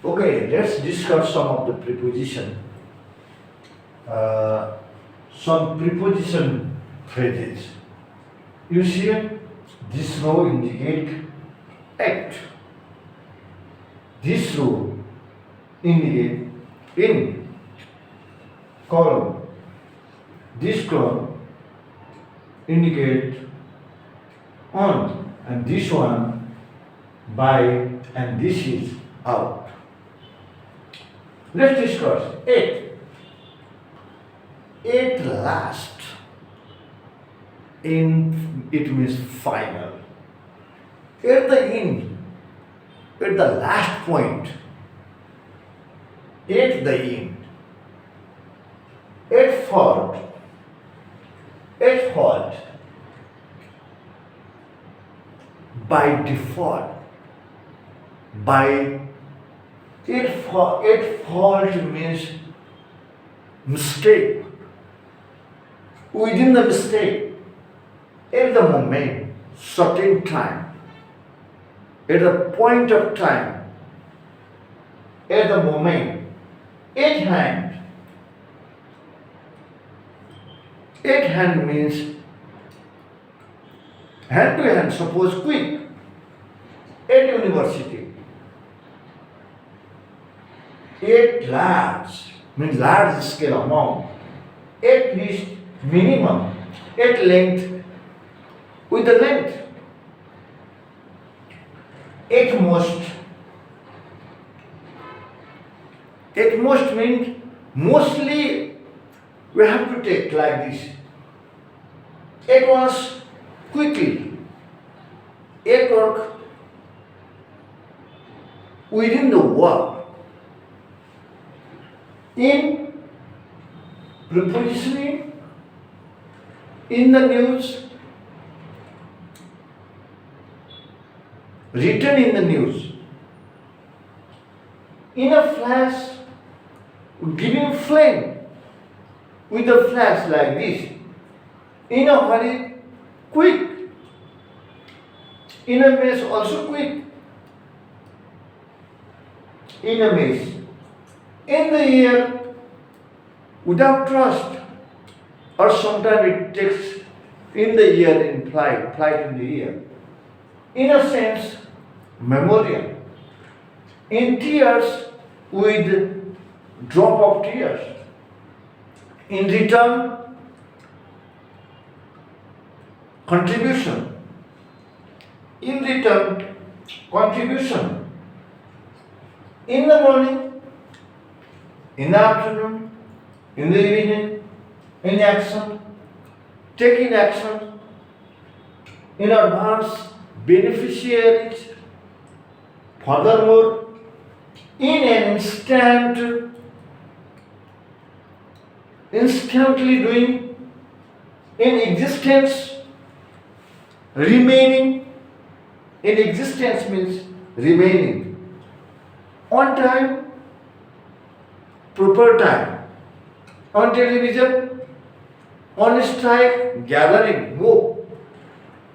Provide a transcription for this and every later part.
Okay, let's discuss some of the preposition. Some preposition phrases. You see, this row indicate act. This row indicate in column. This column indicate on, and this one by, and this is out. Let's discuss it. At last. In it means final. At the end, at the last point, at the end, at fault, by default, by at fault means mistake. Within the mistake, at the moment, certain time, at the point of time, at the moment, at hand. At hand means hand to hand, suppose quick. At university. At large means large scale amount. At least minimum. At length, with the length. At most. At most means mostly we have to take like this. At once, quickly. At work, within the work. In prepositioning, in the news, written in the news, in a flash, giving flame with a flash like this, in a hurry, quick, in a mess also quick, in a mess, in the air, without trust, or sometimes it takes in the air in flight in the air. In a sense, memorial. In tears, with drop of tears. In return, contribution. In return, contribution. In the morning, in the afternoon, in the evening, in action, taking action, in advance, beneficiaries. Furthermore, in an instant, instantly doing, in existence, remaining. In existence means remaining. On time, proper time. On television, on strike, gathering, go.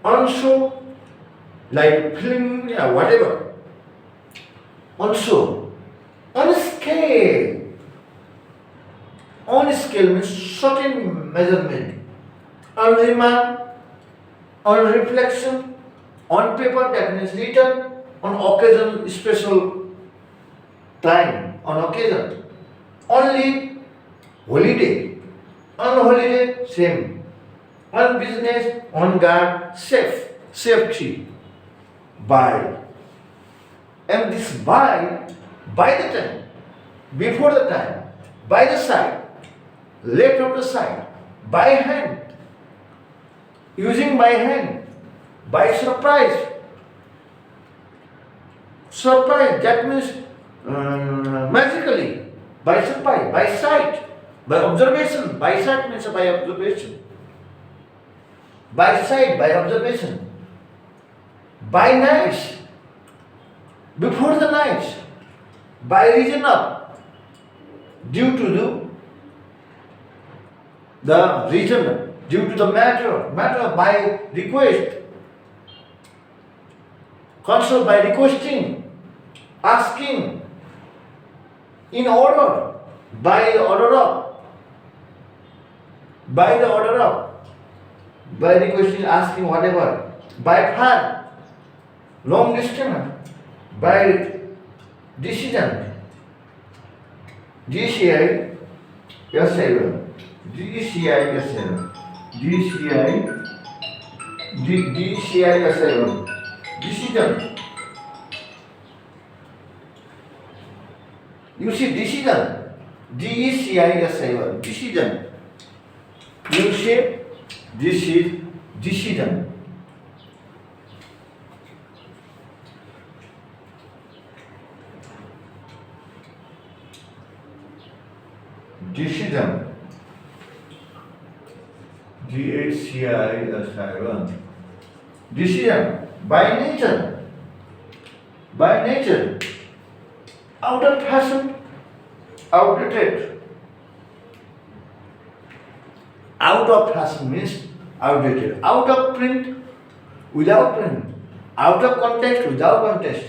On show, like film, whatever. On show. On scale. On scale means certain measurement. On remand, on reflection, on paper, that means written, on occasion, special time, on occasion. On leave, holiday. On holiday, same. On business, on guard, safety. By. And this by the time, before the time, by the side, left of the side, by hand, using by hand, by surprise. Surprise, that means magically, by surprise, by sight, by observation. By sight means by observation. By sight, by observation. By night, before the night, by reason of, due to the reason, due to the matter, by request, consult by requesting, asking, in order, by the order of, by the order of, by the question asking whatever, by far, long distance, by decision, DCI, S7, DCI S7, DCI, DCI S7, decision. You see decision, DCI S7, decision. You say this is decision. Decision. DCI S7. Decision. By nature. By nature. Out of fashion. Outdated. Out of fashion means outdated. Out of print, without print. Out of context, without context.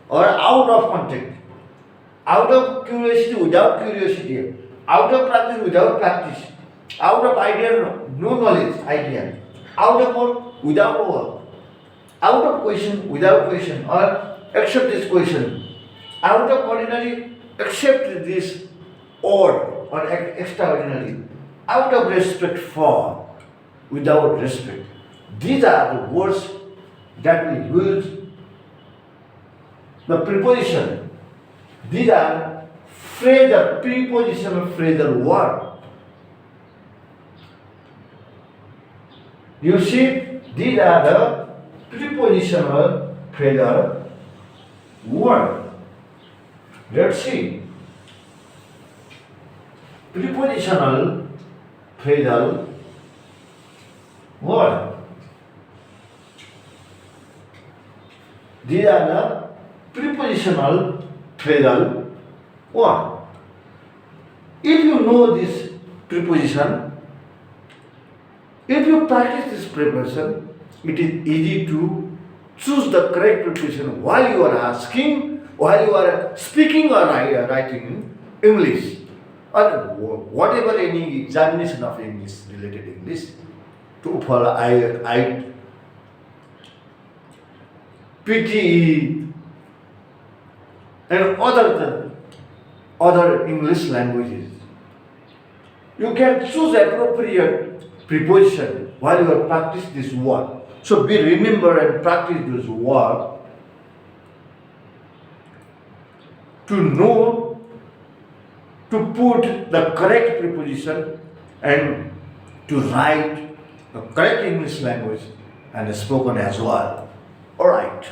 Or out of context. Out of curiosity, without curiosity. Out of practice, without practice. Out of idea, no knowledge, idea. Out of work, without work. Out of question, without question. Or accept this question. Out of ordinary, accept this odd or extraordinary. Out of respect for, without respect. These are the words that we use. The preposition. These are phrasal, prepositional phrasal word. You see, these are the prepositional phrasal word. Let's see. Prepositional phrasal word. These are the prepositional phrasal word. If you know this preposition, if you practice this preposition, it is easy to choose the correct preposition while you are asking, while you are speaking or writing English, or whatever any examination of English, related English, to follow PTE and other English languages. You can choose appropriate preposition while you are practice this word. So be remember and practice this word to know to put the correct preposition and to write the correct English language and spoken as well. Alright.